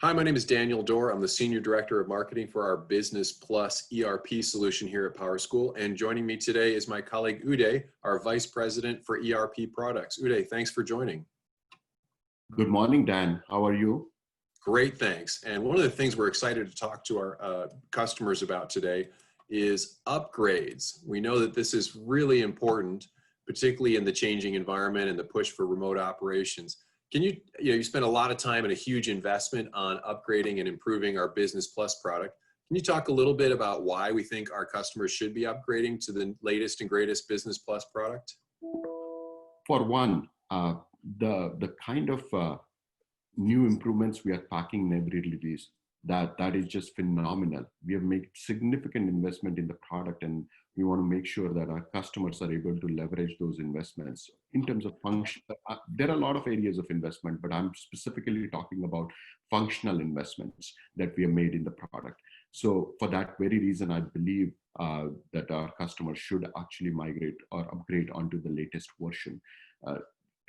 Hi, my name is Daniel Dorr. I'm the Senior Director of Marketing for our BusinessPlus ERP solution here at PowerSchool. And joining me today is my colleague Uday, our Vice President for ERP products. Uday, thanks for joining. Good morning, Dan. How are you? Great, thanks. And one of the things we're excited to talk to our customers about today is upgrades. We know that this is really important, particularly in the changing environment and the push for remote operations. Can you spend a lot of time and a huge investment on upgrading and improving our BusinessPlus product. Can you talk a little bit about why we think our customers should be upgrading to the latest and greatest BusinessPlus product? For one, the kind of new improvements we are packing in every release, that is just phenomenal. We have made significant investment in the product, and we want to make sure that our customers are able to leverage those investments. In terms of function, there are a lot of areas of investment, but I'm specifically talking about functional investments that we have made in the product. So for that very reason, I believe that our customers should actually migrate or upgrade onto the latest version,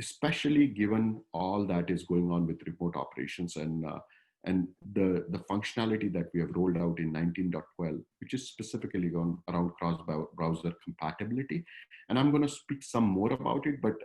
especially given all that is going on with remote operations and the functionality that we have rolled out in 19.12, which is specifically around cross-browser compatibility. And I'm going to speak some more about it, but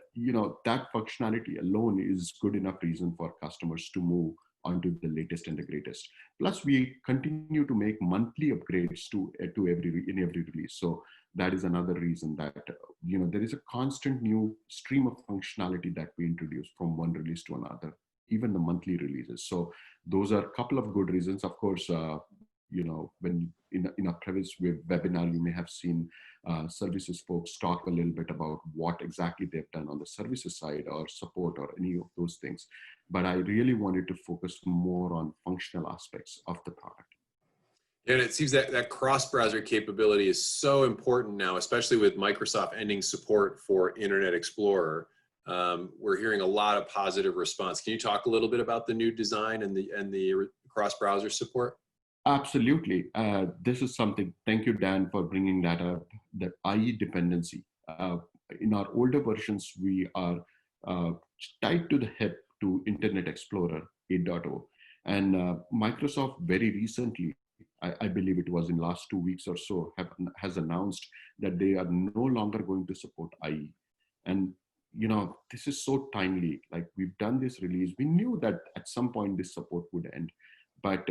that functionality alone is good enough reason for customers to move onto the latest and the greatest. Plus, we continue to make monthly upgrades to every release. So that is another reason that there is a constant new stream of functionality that we introduce from one release to another, even the monthly releases. So those are a couple of good reasons. Of course, when in a previous webinar, you may have seen services folks talk a little bit about what exactly they've done on the services side or support or any of those things. But I really wanted to focus more on functional aspects of the product. And it seems that cross-browser capability is so important now, especially with Microsoft ending support for Internet Explorer. We're hearing a lot of positive response. Can you talk a little bit about the new design and the cross-browser support? Absolutely. This is something, thank you, Dan, for bringing that up, that IE dependency. In our older versions, we are tied to the hip to Internet Explorer 8.0. And Microsoft very recently, I believe it was in last 2 weeks or so, has announced that they are no longer going to support IE. And this is so timely. Like, we've done this release. We knew that at some point this support would end, but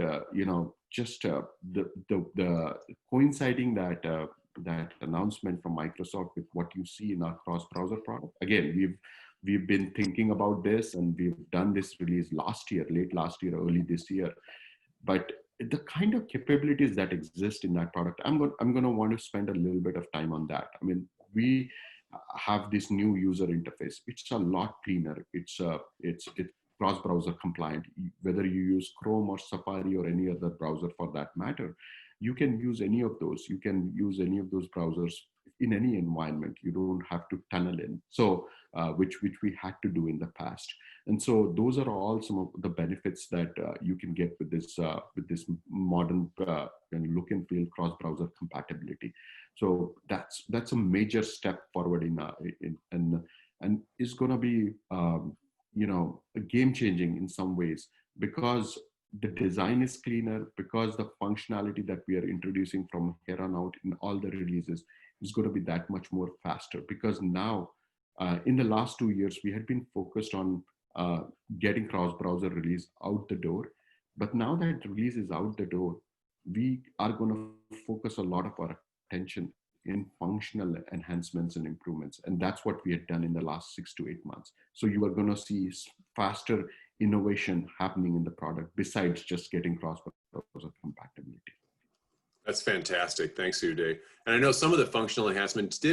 just the coinciding that announcement from Microsoft with what you see in our cross-browser product. Again, we've been thinking about this, and we've done this release late last year, early this year. But the kind of capabilities that exist in that product, I'm going to want to spend a little bit of time on that. I mean, we have this new user interface. It's a lot cleaner. It's cross-browser compliant. Whether you use Chrome or Safari or any other browser for that matter, you can use any of those. You can use any of those browsers in any environment. You don't have to tunnel in. So, which we had to do in the past. And so those are all some of the benefits that you can get with this modern look and feel cross-browser compatibility. So that's a major step forward and is going to be game changing in some ways, because the design is cleaner, because the functionality that we are introducing from here on out in all the releases is going to be that much more faster. Because now, in the last 2 years, we had been focused on getting cross-browser release out the door. But now that release is out the door, we are going to focus a lot of our attention in functional enhancements and improvements. And that's what we had done in the last 6 to 8 months. So you are going to see faster innovation happening in the product besides just getting cross-browser compatibility. That's fantastic. Thanks, Uday. And I know some of the functional enhancements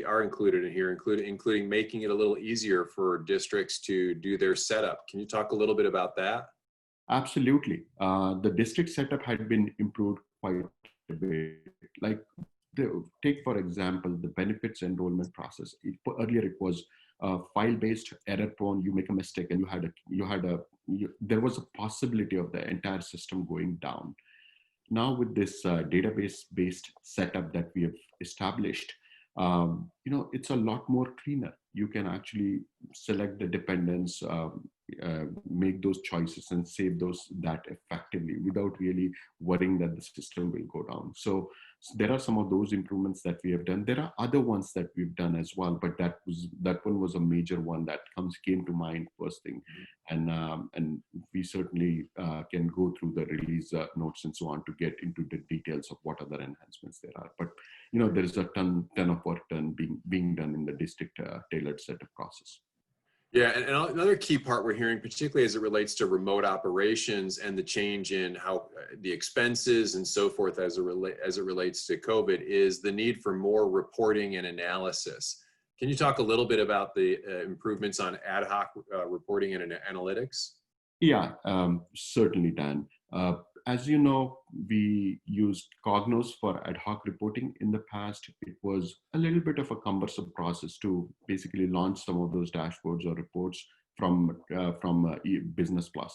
are included in here, including making it a little easier for districts to do their setup. Can you talk a little bit about that? Absolutely. The district setup had been improved quite a bit. Like, take, for example, the benefits enrollment process. Earlier, it was file-based, error-prone. You make a mistake, and there was a possibility of the entire system going down. Now, with this database-based setup that we have established, it's a lot more cleaner. You can actually select the dependents. make those choices and save that effectively without really worrying that the system will go down. So there are some of those improvements that we have done. There are other ones that we've done as well, but that one was a major one that came to mind first thing, and we certainly can go through the release notes and so on to get into the details of what other enhancements there are. But there is a ton of work being done in the district tailored setup process. Yeah, and another key part we're hearing, particularly as it relates to remote operations and the change in how the expenses and so forth as it relates to COVID, is the need for more reporting and analysis. Can you talk a little bit about the improvements on ad hoc reporting and analytics? Yeah, certainly, Dan. As you know, we used Cognos for ad hoc reporting in the past. It was a little bit of a cumbersome process to basically launch some of those dashboards or reports from BusinessPlus.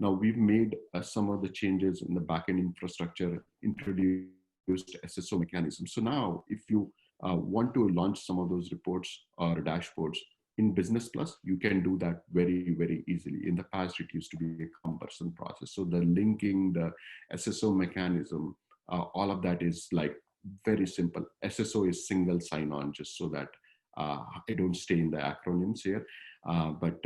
Now we've made some of the changes in the backend infrastructure, introduced SSO mechanisms. So now if you want to launch some of those reports or dashboards in BusinessPlus, you can do that very, very easily. In the past, it used to be a cumbersome process. So the linking, the SSO mechanism, all of that is like very simple. SSO is single sign-on, just so that I don't stay in the acronyms here. But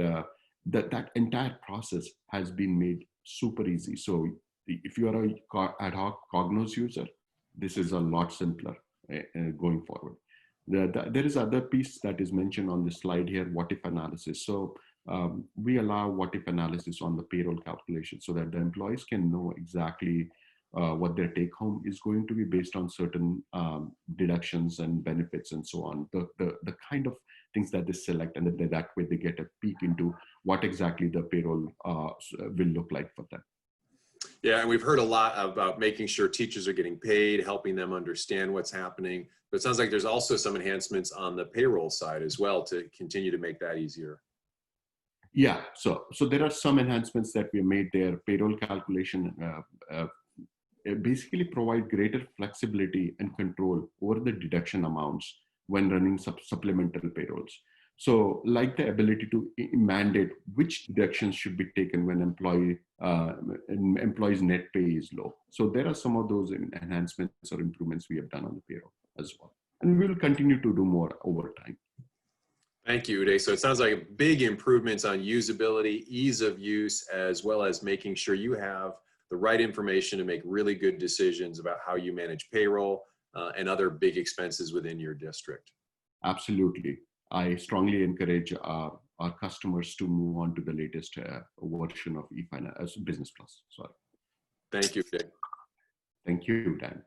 that entire process has been made super easy. So if you are a ad hoc Cognos user, this is a lot simpler going forward. There is other piece that is mentioned on the slide here, what if analysis. So we allow what if analysis on the payroll calculation so that the employees can know exactly what their take home is going to be based on certain deductions and benefits and so on. The kind of things that they select, and that way they get a peek into what exactly the payroll will look like for them. Yeah, and we've heard a lot about making sure teachers are getting paid, helping them understand what's happening. But it sounds like there's also some enhancements on the payroll side as well to continue to make that easier. Yeah, so there are some enhancements that we made there. Payroll calculation basically provide greater flexibility and control over the deduction amounts when running supplemental payrolls. So like the ability to mandate which deductions should be taken when employee's net pay is low. So there are some of those enhancements or improvements we have done on the payroll as well. And we will continue to do more over time. Thank you, Uday. So it sounds like big improvements on usability, ease of use, as well as making sure you have the right information to make really good decisions about how you manage payroll and other big expenses within your district. Absolutely. I strongly encourage our customers to move on to the latest version of BusinessPlus. Sorry. Thank you, Uday. Thank you, Dan.